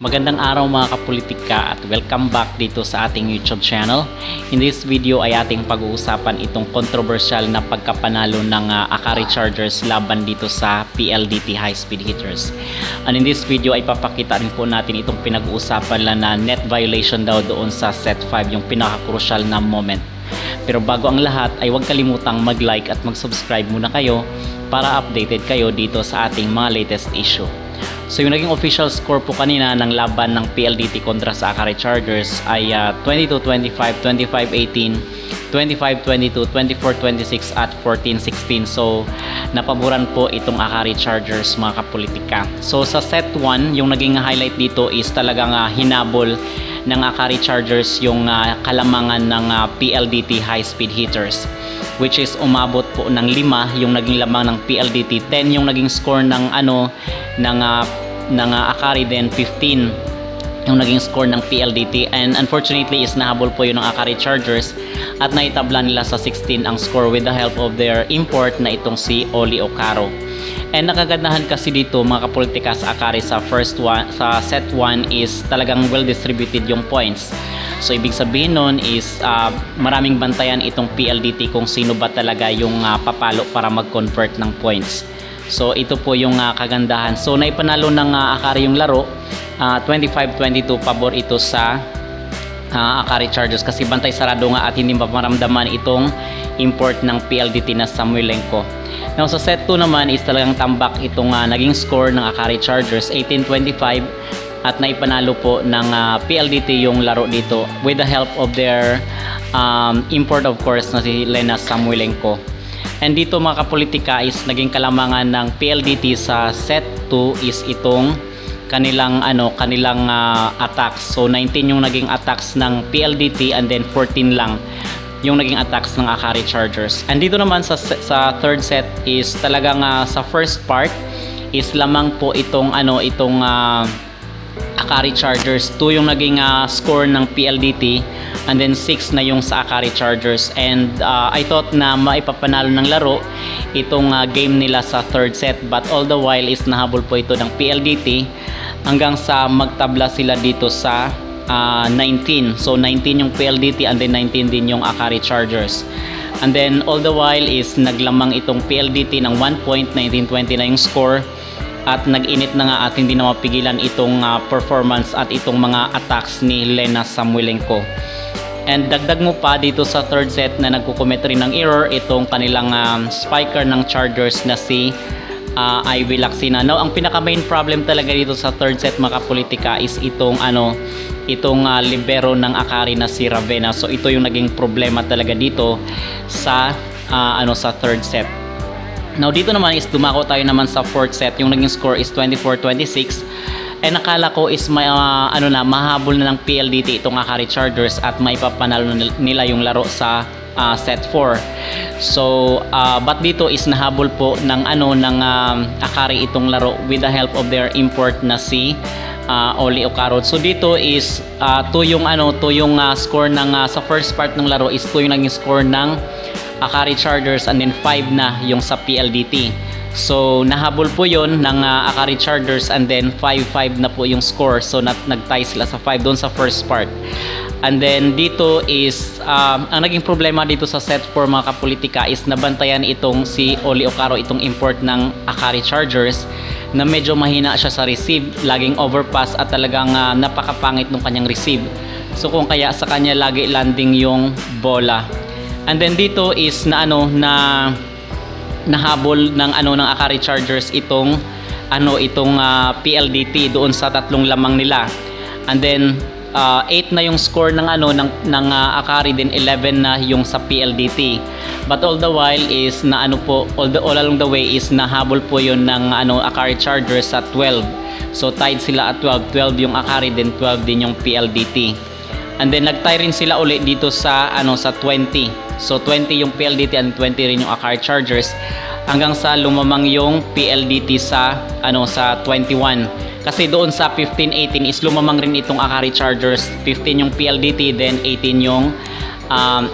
Magandang araw mga kapolitika at welcome back dito sa ating YouTube channel. In this video ay ating pag-uusapan itong controversial na pagkapanalo ng Akari Chargers laban dito sa PLDT High Speed Hitters. And in this video ay papakita rin po natin itong pinag-uusapan lang na net violation daw doon sa set 5, yung pinaka-crucial na moment. Pero bago ang lahat ay huwag kalimutang mag-like at mag-subscribe muna kayo para updated kayo dito sa ating mga latest issue. So yung naging official score po kanina ng laban ng PLDT kontra sa Akari Chargers ay 22-25, 25-18, 25-22, 24-26 at 14-16. So napaboran po itong Akari Chargers mga kapolitika. So sa set 1, yung naging highlight dito is talagang hinabol ng Akari Chargers yung kalamangan ng PLDT High Speed Hitters, which is umabot po ng 5 yung naging lamang ng PLDT, 10 yung naging score ng ng Akari, then 15 yung naging score ng PLDT, and unfortunately is nahabol po yun ng Akari Chargers at naitabla nila sa 16 ang score with the help of their import na itong si Oli Ocaro. And nakagandahan kasi dito mga kapolitika sa Akari sa set 1 is talagang well distributed yung points. So ibig sabihin nun is maraming bantayan itong PLDT kung sino ba talaga yung papalo para mag-convert ng points. So ito po yung kagandahan. So naipanalo ng Akari yung laro, 25-22 pabor ito sa Akari Chargers kasi bantay sarado nga at hindi maparamdaman itong import ng PLDT na Samuelenko. Now sa set 2 naman is talagang tambak itong naging score ng Akari Chargers, 18-25, at naipanalo po ng PLDT yung laro dito with the help of their import of course na si Lena Samuelenko. And dito mga kapolitika is naging kalamangan ng PLDT sa set 2 is itong kanilang attacks. So 19 yung naging attacks ng PLDT and then 14 lang yung naging attacks ng Akari Chargers. And dito naman sa third set is talagang sa first part is lamang po itong Akari Chargers. 2 yung naging score ng PLDT and then 6 na yung sa Akari Chargers. And I thought na maipapanalo ng laro itong game nila sa third set, but all the while is nahabol po ito ng PLDT hanggang sa magtabla sila dito sa 19. So 19 yung PLDT and then 19 din yung Akari Chargers. And then all the while is naglamang itong PLDT ng 1 point, 19-20 na yung score. At nag-init na nga at hindi na mapigilan itong performance at itong mga attacks ni Lena Samuelenko. And dagdag mo pa dito sa third set na nagko-commit rin ng error itong kanilang spiker ng Chargers na si Ivy Laxina. Now ang pinaka main problem talaga dito sa third set mga kapolitika is itong libero ng Akari na si Ravenna. So ito yung naging problema talaga dito sa sa third set. Now dito naman is dumako tayo naman sa fourth set. Yung naging score is 24-26. And nakala ko is mahabol na ng PLDT itong Akari Chargers at maipapanalo nila yung laro sa set 4. So but dito is nahabol po ng Akari itong laro with the help of their import na si Oli Ocaro. So dito is 2 yung score ng sa first part ng laro is 2 yung naging score ng Akari Chargers and then 5 na yung sa PLDT. So nahabol po yon ng Akari Chargers and then 5-5 na po yung score. So nag-tie sila sa 5 doon sa first part. And then dito is ang naging problema dito sa set 4 mga kapolitika is nabantayan itong si Oli Ocaro, itong import ng Akari Chargers, na medyo mahina siya sa receive, laging overpass at talagang napakapangit ng kanyang receive. So kung kaya sa kanya lagi landing yung bola. And then dito is nahabol ng Akari Chargers itong PLDT doon sa tatlong lamang nila. And then 8 na yung score ng Akari, then 11 na yung sa PLDT. But all the while is all along the way is nahabol po yon ng Akari Chargers sa 12. So tied sila at 12 yung Akari, then 12 din yung PLDT. And then nag-tie rin sila ulit dito sa 20. So 20 yung PLDT and 20 rin yung Akari Chargers hanggang sa lumamang yung PLDT sa 21. Kasi doon sa 15-18 is lumamang rin itong Akari Chargers. 15 yung PLDT, then 18 yung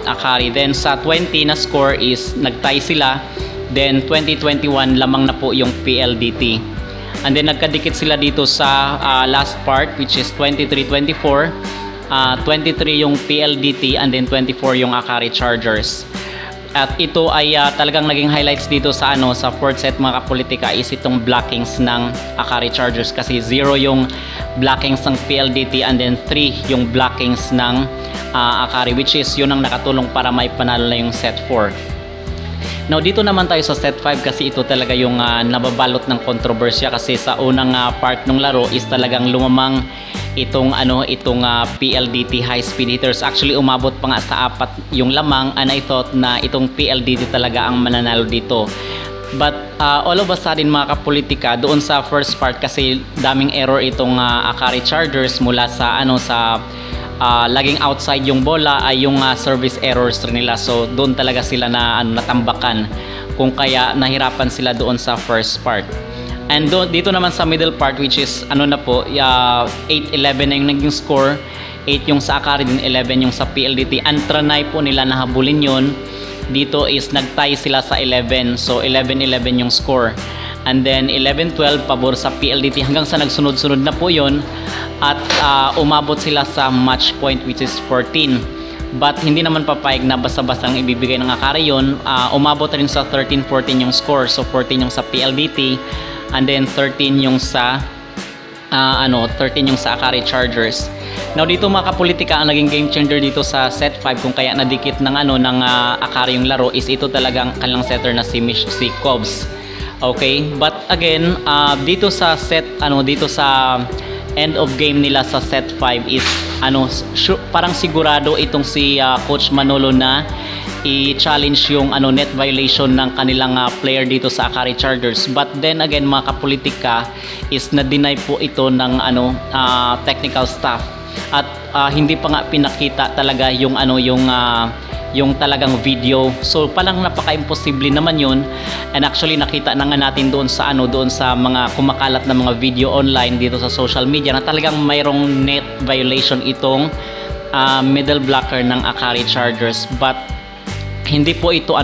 Akari. Then sa 20 na score is nag-tie sila. Then 2021 lamang na po yung PLDT. And then nagkadikit sila dito sa last part, which is 23-24. 23 yung PLDT and then 24 yung Akari Chargers. At ito ay talagang naging highlights dito sa sa fourth set mga kapolitika is itong blockings ng Akari Chargers, kasi 0 yung blockings ng PLDT and then 3 yung blockings ng Akari, which is yun ang nakatulong para may panalo na yung set 4. Now dito naman tayo sa set 5, kasi ito talaga yung nababalot ng kontrobersya, kasi sa unang part ng laro is talagang lumamang itong PLDT high speed hitters. Actually umabot pa nga sa 4 yung lamang, and I thought na itong PLDT talaga ang mananalo dito. But all of a sudden mga kapolitika, doon sa first part, kasi daming error itong Akari Chargers mula sa laging outside yung bola ay yung service errors nila. So doon talaga sila na natambakan, kung kaya nahirapan sila doon sa first part. And dito naman sa middle part, which is 8-11 na yung naging score, 8 yung sa Akari, din 11 yung sa PLDT. And tranay po nila na habulin yun. Dito is nagtie sila sa 11, so 11-11 yung score. And then 11-12 pabor sa PLDT hanggang sa nagsunod-sunod na po yun, at umabot sila sa match point, which is 14. But hindi naman papayag na basta-bastang ibibigay ng Akari yun. Umabot rin sa 13-14 yung score, so 14 yung sa PLDT and then 13 yung sa 13 yung sa Akari Chargers. Now dito mga kapolitika, ang naging game changer dito sa set 5, kung kaya nadikit ng Akari yung laro, is ito talagang kanilang setter na si Cubs. Okay, but again, dito sa set dito sa end of game nila sa set 5 is parang sigurado itong si Coach Manolo na i-challenge yung net violation ng kanilang player dito sa Akari Chargers. But then again mga kapolitika, is na-deny po ito ng technical staff, at hindi pa nga pinakita talaga yung talagang video. So palang napaka-imposible naman yun. And actually nakita na nga natin doon sa mga kumakalat na mga video online dito sa social media na talagang mayroong net violation itong middle blocker ng Akari Chargers. But hindi po ito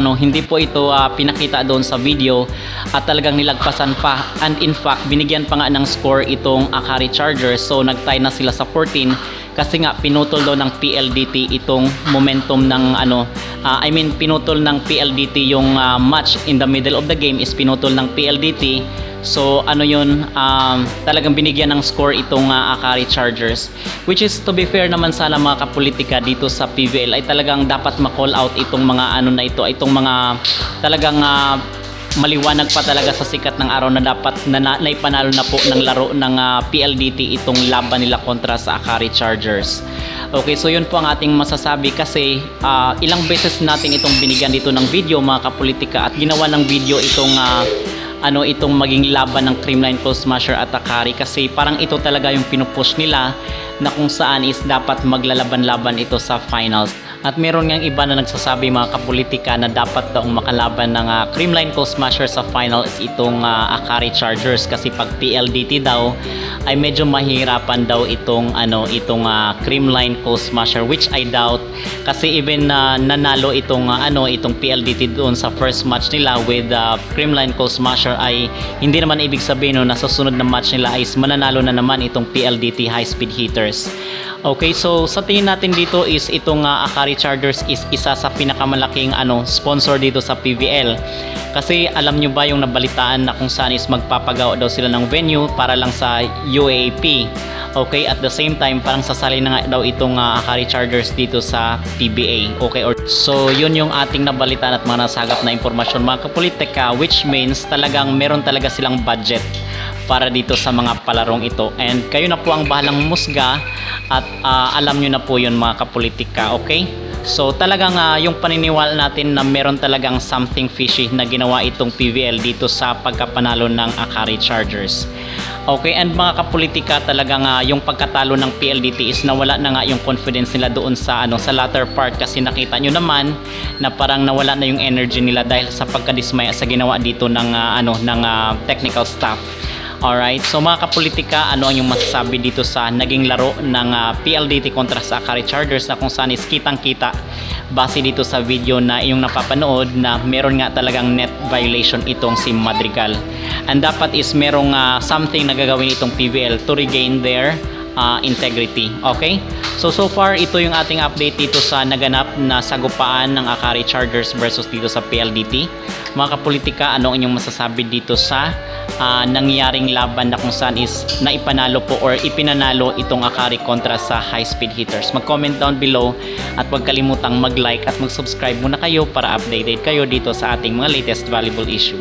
pinakita doon sa video, at talagang nilagpasan pa. And in fact, binigyan pa nga ng score itong Akari Chargers. So nagtie na sila sa 14, kasi nga pinutol daw ng PLDT itong momentum ng pinutol ng PLDT yung match in the middle of the game is pinutol ng PLDT. So talagang binigyan ng score itong Akari Chargers, which is, to be fair naman sana mga kapolitika, dito sa PVL ay talagang dapat ma-call out itong mga itong mga talagang maliwanag pa talaga sa sikat ng araw na dapat naipanalo na po ng laro ng PLDT itong laban nila kontra sa Akari Chargers. Okay, so yun po ang ating masasabi, kasi ilang beses natin itong binigyan dito ng video mga kapolitika, at ginawa ng video itong maging laban ng Creamline Cold Smasher at Akari, kasi parang ito talaga yung pinupush nila, na kung saan is dapat maglalaban-laban ito sa finals. At meron ngang iba na nagsasabi mga kapolitika na dapat daw makalaban ng Creamline Cold Smasher sa finals itong Akari Chargers, kasi pag PLDT daw ay medyo mahirapan daw itong Creamline Cold Smasher, which I doubt, kasi even nanalo itong PLDT doon sa first match nila with Creamline Cold Smasher, ay hindi naman ibig sabihin na sa sunod na match nila ay mananalo na naman itong PLDT high speed hitters. Okay, so sa tingin natin dito is itong Akari Chargers is isa sa pinakamalaking sponsor dito sa PVL. Kasi alam nyo ba yung nabalitaan na kung saan is magpapagawa daw sila ng venue para lang sa UAAP. Okay, at the same time parang sasali na nga daw itong Akari Chargers dito sa PBA. Okay, so yun yung ating nabalitaan at mga nasagap na impormasyon mga kapolitika, which means talagang meron talaga silang budget para dito sa mga palarong ito. And kayo na po ang bahalang musga, at alam nyo na po yun mga kapolitika. Okay, so talagang yung paniniwala natin na meron talagang something fishy na ginawa itong PVL dito sa pagkapanalo ng Akari Chargers. Okay, and mga kapolitika, talagang yung pagkatalo ng PLDT is nawala na nga yung confidence nila doon sa sa latter part, kasi nakita nyo naman na parang nawala na yung energy nila dahil sa pagkadismaya sa ginawa dito ng technical staff. Alright, so mga kapolitika, ano ang yung masasabi dito sa naging laro ng PLDT kontra sa Akari Chargers, na kung saan is kitang-kita base dito sa video na iyong napapanood na meron nga talagang net violation itong si Madrigal. And dapat is merong something na gagawin itong PVL to regain their integrity. Okay? So far, ito yung ating update dito sa naganap na sagupaan ng Akari Chargers versus dito sa PLDT. Mga kapolitika, ano ang inyong masasabi dito sa nangyaring laban na kung saan is naipanalo po or ipinanalo itong Akari kontra sa high-speed hitters? Mag-comment down below at huwag kalimutang mag-like at mag-subscribe muna kayo para updated kayo dito sa ating mga latest valuable issue.